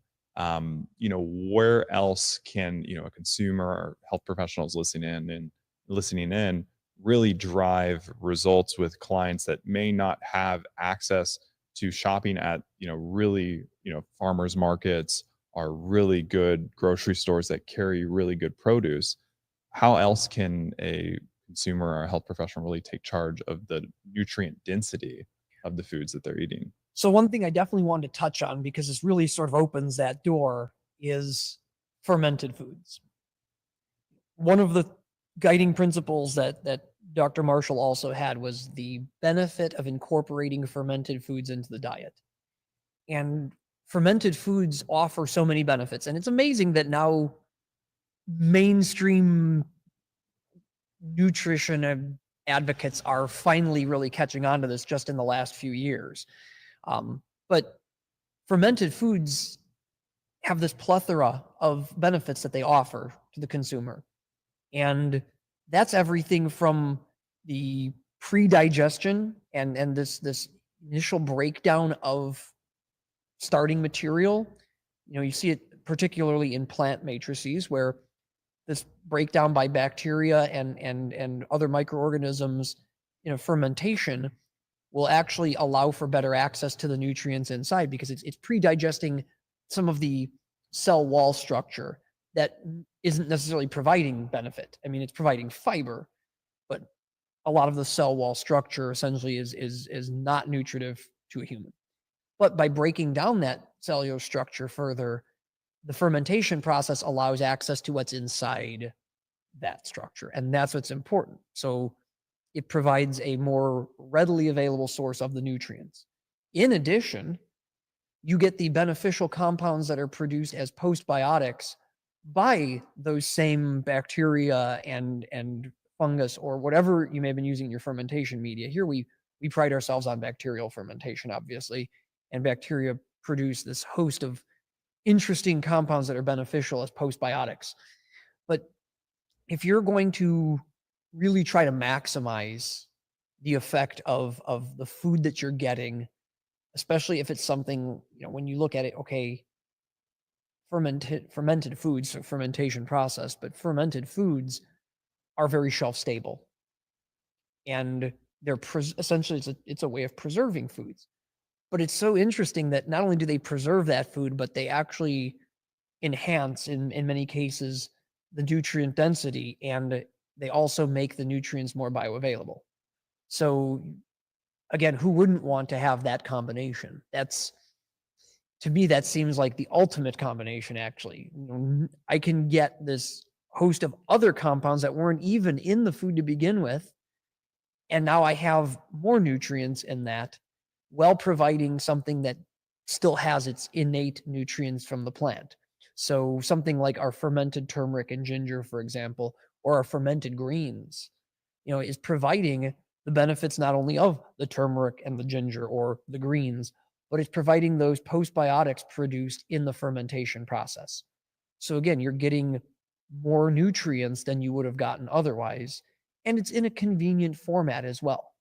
Where else can, a consumer or health professionals listening in really drive results with clients that may not have access to shopping at, really, farmers markets are really good grocery stores that carry really good produce. How else can a consumer or a health professional really take charge of the nutrient density of the foods that they're eating? So one thing I definitely wanted to touch on, because this really sort of opens that door, is fermented foods. One of the guiding principles that Dr. Marshall also had was the benefit of incorporating fermented foods into the diet. And fermented foods offer so many benefits. And it's amazing that now mainstream nutrition advocates are finally really catching on to this just in the last few years. But fermented foods have this plethora of benefits that they offer to the consumer. And that's everything from the pre-digestion and this initial breakdown of starting material. You see it particularly in plant matrices, where this breakdown by bacteria and other microorganisms, fermentation will actually allow for better access to the nutrients inside, because it's pre-digesting some of the cell wall structure that isn't necessarily providing benefit. I mean, it's providing fiber, but a lot of the cell wall structure essentially is not nutritive to a human. But by breaking down that cellular structure further, the fermentation process allows access to what's inside that structure. And that's what's important. So it provides a more readily available source of the nutrients. In addition, you get the beneficial compounds that are produced as postbiotics by those same bacteria and fungus or whatever you may have been using in your fermentation media. Here we pride ourselves on bacterial fermentation, obviously, and bacteria produce this host of interesting compounds that are beneficial as postbiotics. But if you're going to really try to maximize the effect of the food that you're getting, especially if it's something, when you look at it, okay, fermented foods, so fermentation process, but fermented foods are very shelf stable, and they're essentially it's a way of preserving foods. But it's so interesting that not only do they preserve that food, but they actually enhance in many cases the nutrient density, and they also make the nutrients more bioavailable. So again, who wouldn't want to have that combination? That's, to me, that seems like the ultimate combination, actually. I can get this host of other compounds that weren't even in the food to begin with, and now I have more nutrients in that, while providing something that still has its innate nutrients from the plant. So something like our fermented turmeric and ginger, for example, or our fermented greens, is providing the benefits not only of the turmeric and the ginger or the greens, but it's providing those postbiotics produced in the fermentation process. So again, you're getting more nutrients than you would have gotten otherwise, and it's in a convenient format as well.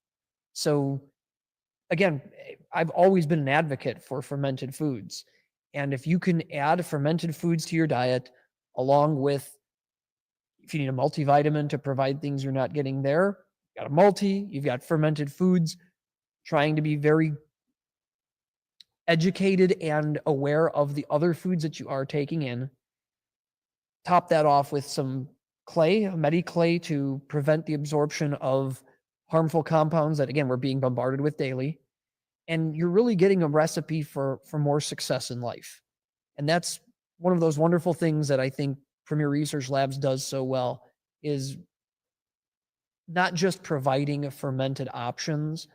So again, I've always been an advocate for fermented foods. And if you can add fermented foods to your diet, along with, if you need a multivitamin to provide things you're not getting there, you've got a multi, you've got fermented foods, trying to be very educated and aware of the other foods that you are taking in. Top that off with some clay, clay, to prevent the absorption of harmful compounds that, again, we're being bombarded with daily. And you're really getting a recipe for more success in life. And that's one of those wonderful things that I think Premier Research Labs does so well, is not just providing fermented options,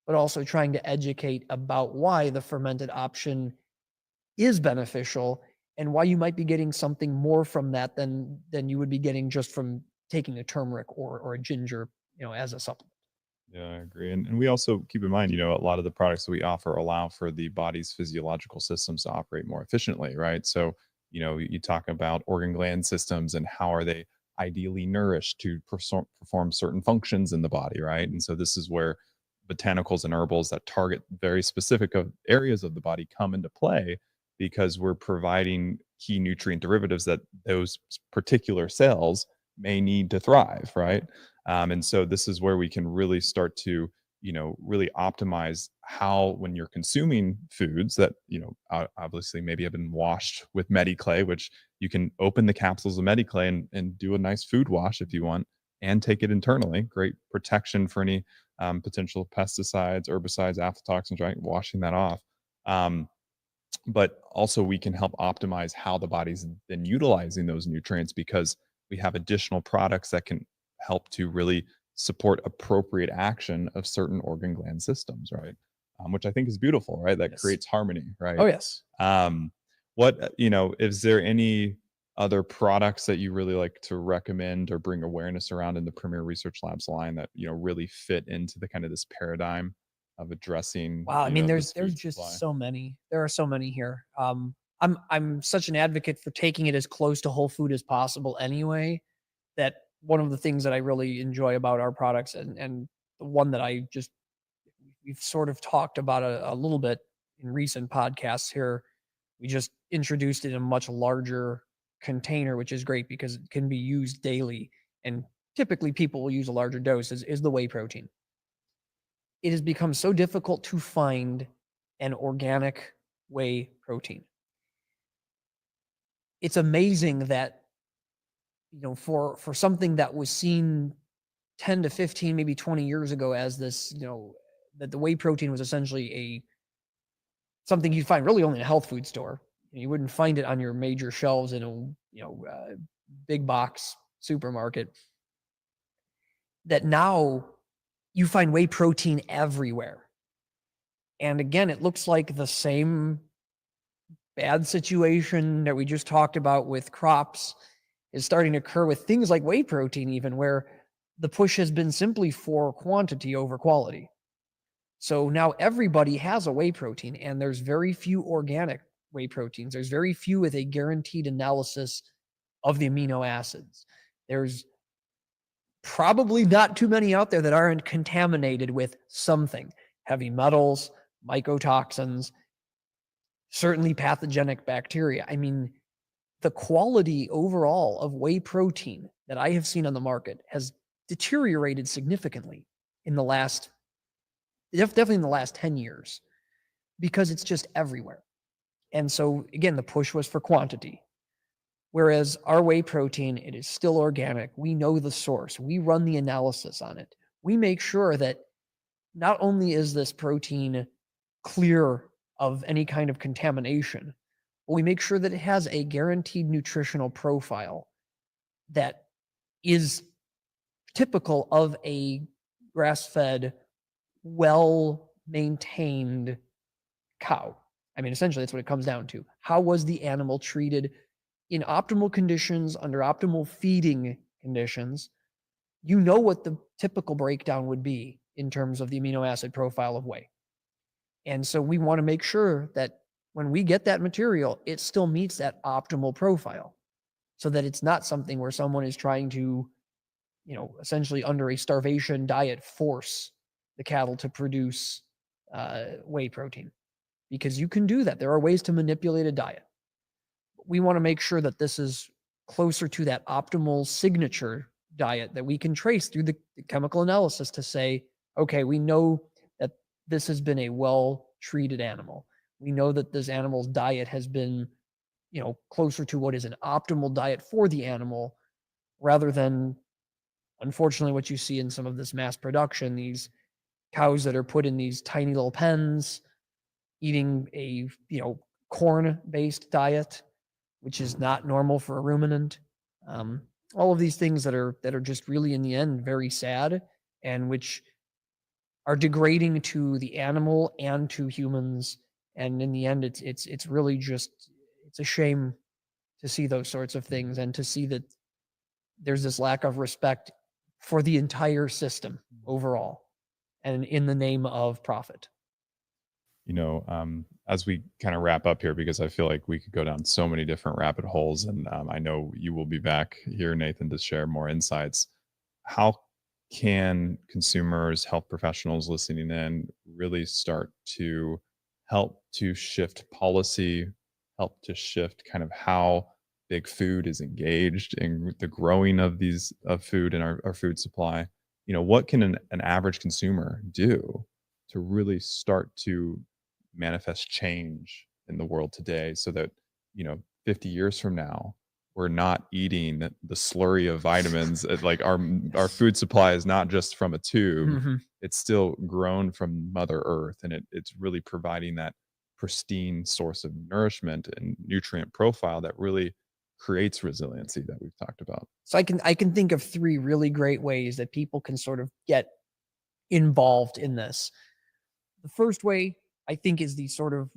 but also trying to educate about why the fermented option is beneficial and why you might be getting something more from that than you would be getting just from taking a turmeric or a ginger, as a supplement. Yeah, I agree. And we also keep in mind, a lot of the products that we offer allow for the body's physiological systems to operate more efficiently, right? So, you talk about organ gland systems and how are they ideally nourished to perform certain functions in the body, right? And so this is where botanicals and herbals that target very specific areas of the body come into play, because we're providing key nutrient derivatives that those particular cells may need to thrive, right? And so this is where we can really start to, really optimize how, when you're consuming foods that, obviously maybe have been washed with Mediclay, which you can open the capsules of Mediclay and do a nice food wash if you want, and take it internally. Great protection for any potential pesticides, herbicides, aflatoxins, right? Washing that off. But also we can help optimize how the body's then utilizing those nutrients, because we have additional products that can help to really support appropriate action of certain organ gland systems, right? Which I think is beautiful, right? That Yes. creates harmony, Oh, right? yes. Is there any other products that you really like to recommend or bring awareness around in the Premier Research Labs line that, really fit into the kind of this paradigm of addressing, Wow, I mean, this there's food supply? just so many. There are so many here. I'm such an advocate for taking it as close to whole food as possible anyway, that one of the things that I really enjoy about our products, and the one that we've sort of talked about a little bit in recent podcasts here, we just introduced it in a much larger container, which is great because it can be used daily. And typically people will use a larger dose, is the whey protein. It has become so difficult to find an organic whey protein. It's amazing that, for something that was seen 10 to 15, maybe 20 years ago as this, that the whey protein was essentially something you'd find really only in a health food store. You wouldn't find it on your major shelves in a big box supermarket. That now you find whey protein everywhere. And again, it looks like the same bad situation that we just talked about with crops is starting to occur with things like whey protein, even where the push has been simply for quantity over quality. So now everybody has a whey protein, and there's very few organic whey proteins. There's very few with a guaranteed analysis of the amino acids. There's probably not too many out there that aren't contaminated with something: heavy metals, mycotoxins, certainly pathogenic bacteria. I mean, the quality overall of whey protein that I have seen on the market has deteriorated significantly in the last, definitely in the last 10 years, because it's just everywhere. And so again, the push was for quantity. Whereas our whey protein, it is still organic. We know the source. We run the analysis on it. We make sure that not only is this protein clear of any kind of contamination, but we make sure that it has a guaranteed nutritional profile that is typical of a grass-fed, well-maintained cow. I mean, essentially, that's what it comes down to. How was the animal treated in optimal conditions, under optimal feeding conditions? You know what the typical breakdown would be in terms of the amino acid profile of whey. And so we want to make sure that when we get that material, it still meets that optimal profile, so that it's not something where someone is trying to, essentially under a starvation diet, force the cattle to produce whey protein. Because you can do that. There are ways to manipulate a diet. We want to make sure that this is closer to that optimal signature diet that we can trace through the chemical analysis to say, okay, we know that this has been a well-treated animal. We know that this animal's diet has been, closer to what is an optimal diet for the animal, rather than, unfortunately, what you see in some of this mass production, these cows that are put in these tiny little pens, eating a, corn-based diet, which is not normal for a ruminant. All of these things that are just really, in the end, very sad, and which are degrading to the animal and to humans. And in the end, it's really just, it's a shame to see those sorts of things, and to see that there's this lack of respect for the entire system overall, and in the name of profit. As we kind of wrap up here, because I feel like we could go down so many different rabbit holes, and I know you will be back here, Nathan, to share more insights. How can consumers, health professionals listening in, really start to help to shift policy, help to shift kind of how big food is engaged in the growing of food in our food supply? What can an average consumer do to really start to manifest change in the world today, so that 50 years from now we're not eating the slurry of vitamins? Like our food supply is not just from a tube. Mm-hmm. It's still grown from Mother Earth, and it's really providing that pristine source of nourishment and nutrient profile that really creates resiliency that we've talked about. So I can think of three really great ways that people can sort of get involved in this. The first way, I think, is the sort of,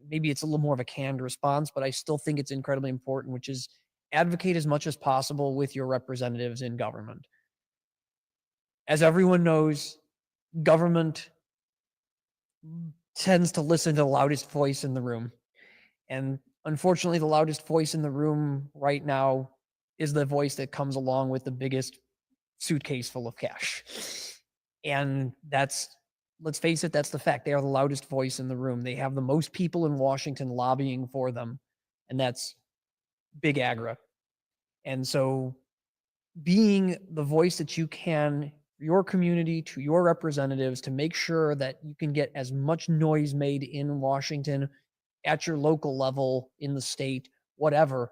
maybe it's a little more of a canned response, but I still think it's incredibly important, which is advocate as much as possible with your representatives in government. As everyone knows, government tends to listen to the loudest voice in the room. And unfortunately, the loudest voice in the room right now is the voice that comes along with the biggest suitcase full of cash. And let's face it, that's the fact. They are the loudest voice in the room. They have the most people in Washington lobbying for them, and that's big agra. And so being the voice that you can, your community, to your representatives, to make sure that you can get as much noise made in Washington, at your local level, in the state, whatever,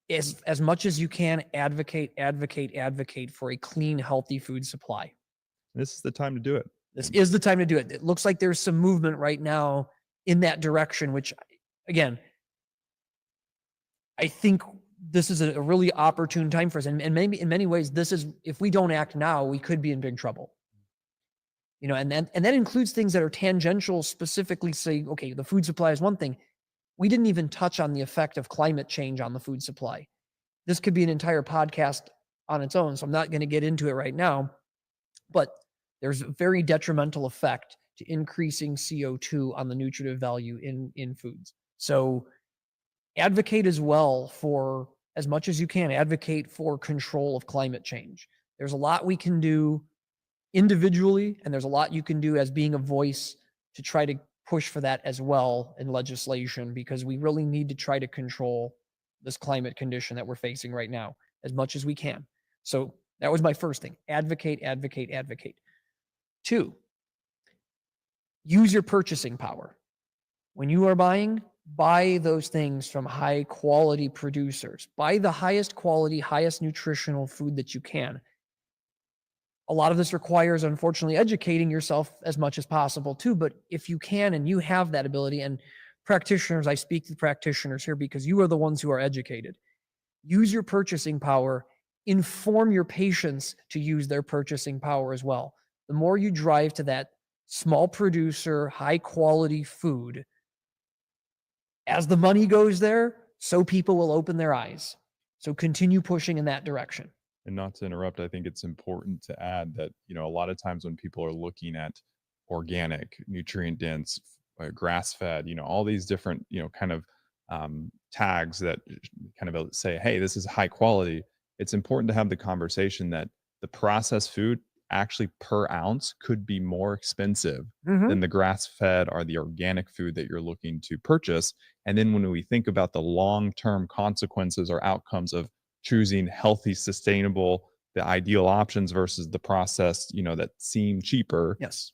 as much as you can, advocate for a clean, healthy food supply. This is the time to do it. This is the time to do it. It looks like there's some movement right now in that direction, which, again, I think this is a really opportune time for us. And maybe in many ways, this is, if we don't act now, we could be in big trouble. And that includes things that are tangential, specifically say, okay, the food supply is one thing. We didn't even touch on the effect of climate change on the food supply. This could be an entire podcast on its own, so I'm not going to get into it right now. But there's a very detrimental effect to increasing CO2 on the nutritive value in foods. So advocate as well for, as much as you can, advocate for control of climate change. There's a lot we can do individually, and there's a lot you can do as being a voice to try to push for that as well in legislation, because we really need to try to control this climate condition that we're facing right now as much as we can. So that was my first thing. Advocate. 2, use your purchasing power. When you are buying, buy those things from high quality producers. Buy the highest quality, highest nutritional food that you can. A lot of this requires, unfortunately, educating yourself as much as possible too. But if you can and you have that ability, and practitioners, I speak to practitioners here because you are the ones who are educated. Use your purchasing power. Inform your patients to use their purchasing power as well. The more you drive to that small producer, high quality food, as the money goes there, so people will open their eyes. So continue pushing in that direction. And not to interrupt, I think it's important to add that, a lot of times when people are looking at organic, nutrient dense, grass fed, all these different, kind of tags that kind of say, hey, this is high quality. It's important to have the conversation that the processed food actually per ounce could be more expensive than the grass fed or the organic food that you're looking to purchase. And then when we think about the long term consequences or outcomes of choosing healthy, sustainable, the ideal options versus the processed, that seem cheaper. Yes.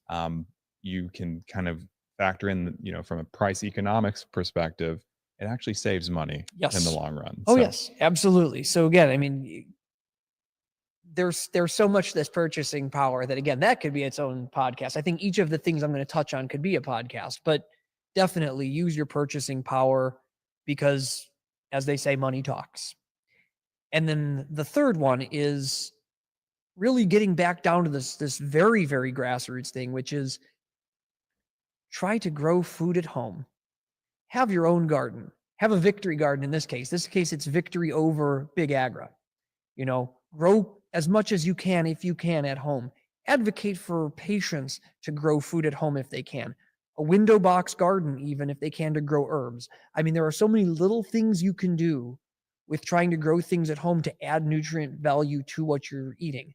You can kind of factor in, from a price economics perspective, it actually saves money in the long run. Oh, yes, absolutely. So again, I mean, there's so much this purchasing power that, again, that could be its own podcast. I think each of the things I'm going to touch on could be a podcast, but definitely use your purchasing power because, as they say, money talks. And then the third one is really getting back down to this very, very grassroots thing, which is try to grow food at home. Have your own garden. Have a victory garden in this case. This case, it's victory over big agra. Grow as much as you can if you can at home. Advocate for patients to grow food at home if they can. A window box garden, even if they can, to grow herbs. I mean, there are so many little things you can do with trying to grow things at home to add nutrient value to what you're eating.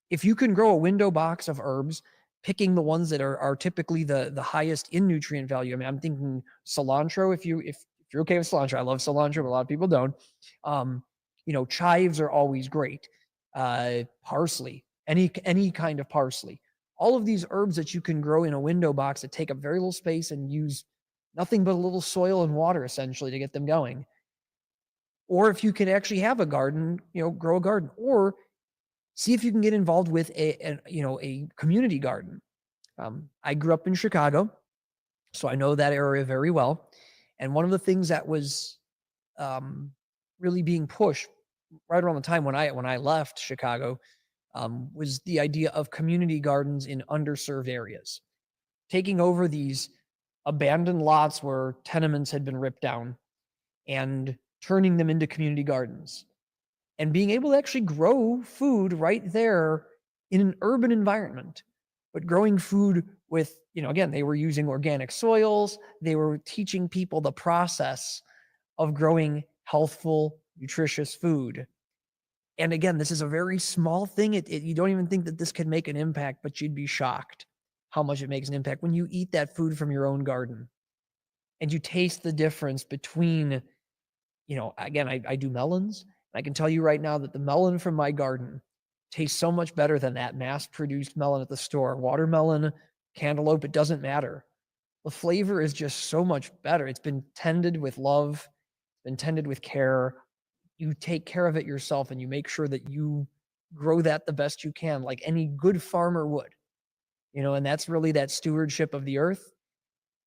If you can grow a window box of herbs, picking the ones that are typically the highest in nutrient value. I mean, I'm thinking cilantro. If you're okay with cilantro, I love cilantro, but a lot of people don't. Chives are always great. Parsley, any kind of parsley. All of these herbs that you can grow in a window box that take up very little space and use nothing but a little soil and water essentially to get them going. Or if you can actually have a garden, grow a garden, or see if you can get involved with a community garden. I grew up in Chicago, so I know that area very well. And one of the things that was really being pushed right around the time when I left Chicago was the idea of community gardens in underserved areas, taking over these abandoned lots where tenements had been ripped down and turning them into community gardens and being able to actually grow food right there in an urban environment, but growing food with, again, they were using organic soils. They were teaching people the process of growing healthful, nutritious food. And again, this is a very small thing. You don't even think that this could make an impact, but you'd be shocked how much it makes an impact when you eat that food from your own garden and you taste the difference between, again, I do melons. I can tell you right now that the melon from my garden tastes so much better than that mass-produced melon at the store. Watermelon, cantaloupe, it doesn't matter. The flavor is just so much better. It's been tended with love, been tended with care. you take care of it yourself and you make sure that you grow that the best you can, like any good farmer would, and that's really that stewardship of the earth.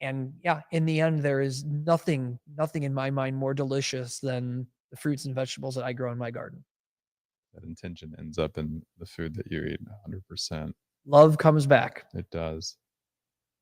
And yeah, in the end, there is nothing in my mind more delicious than the fruits and vegetables that I grow in my garden. That intention ends up in the food that you eat 100%. Love comes back. It does.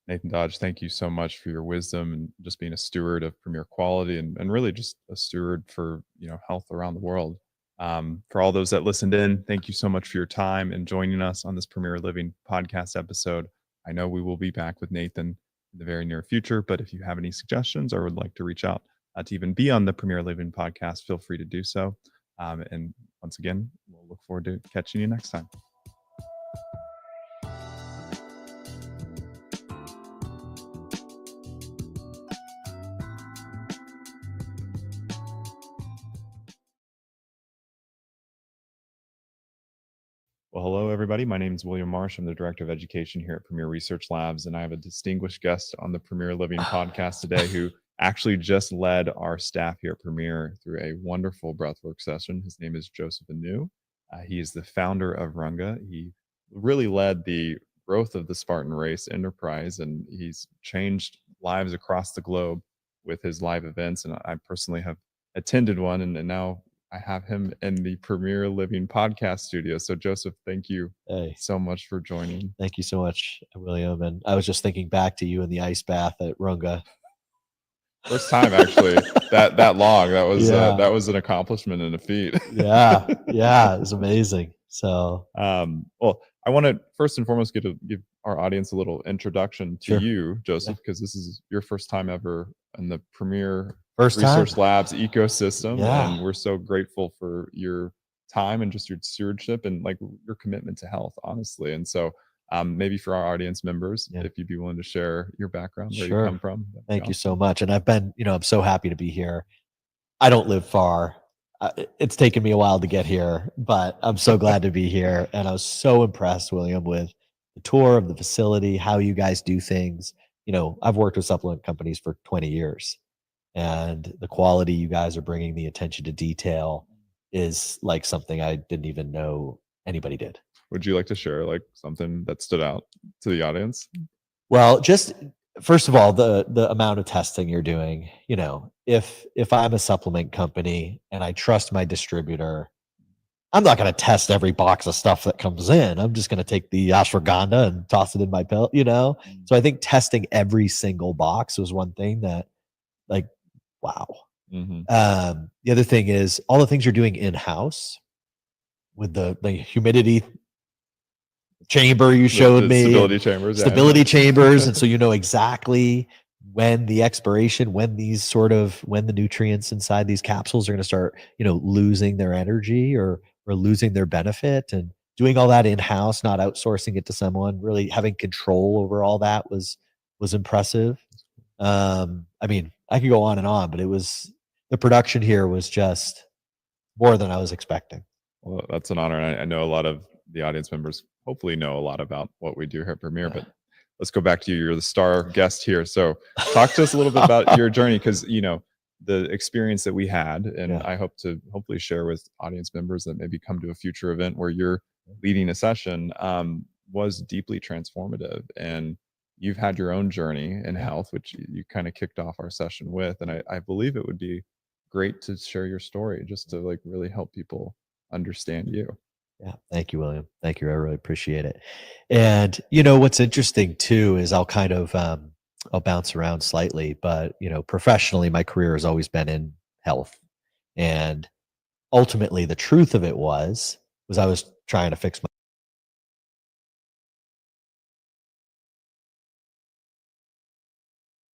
Nathan Dodge, thank you so much for your wisdom and just being a steward of premier quality and really just a steward for health around the world. For all those that listened in, thank you so much for your time and joining us on this Premier Living podcast episode. I know we will be back with Nathan in the very near future, but if you have any suggestions or would like to reach out to even be on the Premier Living podcast, feel free to do so. And once again, we'll look forward to catching you next time. Well, hello, everybody. My name is William Marsh. I'm the Director of Education here at Premier Research Labs, and I have a distinguished guest on the Premier Living podcast today who actually just led our staff here at Premier through a wonderful breathwork session. His name is Joseph Anu. He is the founder of Runga. He really led the growth of the Spartan Race enterprise, and he's changed lives across the globe with his live events. And I personally have attended one, and now I have him in the Premier Living podcast studio. So Joseph, thank you so much for joining. Thank you so much, William. And I was just thinking back to you in the ice bath at Runga. First time actually that long. That was an accomplishment and a feat. Yeah. It was amazing. So well, I want to first and foremost give our audience a little introduction to you, Joseph, because this is your first time ever in the Premier Research Labs ecosystem. And we're so grateful for your time and just your stewardship and like your commitment to health, honestly. And so maybe for our audience members, if you'd be willing to share your background, where you come from. Thank you so much. And I've been, I'm so happy to be here. I don't live far. It's taken me a while to get here, but I'm so glad to be here. And I was so impressed, William, with the tour of the facility, how you guys do things. I've worked with supplement companies for 20 years. And the quality you guys are bringing, the attention to detail is like something I didn't even know anybody did. Would you like to share like something that stood out to the audience? Well, just first of all, the amount of testing you're doing, if I'm a supplement company and I trust my distributor, I'm not going to test every box of stuff that comes in. I'm just going to take the ashwagandha and toss it in my pill, So I think testing every single box was one thing that like, wow. Mm-hmm. The other thing is all the things you're doing in-house with the humidity chamber you showed me. Stability chambers. Stability chambers. And so exactly when the expiration, when the nutrients inside these capsules are going to start, losing their energy or losing their benefit, and doing all that in-house, not outsourcing it to someone, really having control over all that was impressive. I mean, I could go on and on, but the production here was just more than I was expecting. Well, that's an honor. And I know a lot of the audience members hopefully know a lot about what we do here at Premier, but let's go back to you. You're the star guest here. So talk to us a little bit about your journey, because, the experience that we had, and I hope to hopefully share with audience members that maybe come to a future event where you're leading a session, was deeply transformative. And you've had your own journey in health, which you kind of kicked off our session with. And I believe it would be great to share your story just to like really help people understand you. Yeah. Thank you, William. Thank you. I really appreciate it. And, what's interesting too, is I'll kind of, I'll bounce around slightly, but, professionally, my career has always been in health. And ultimately the truth of it was I was trying to fix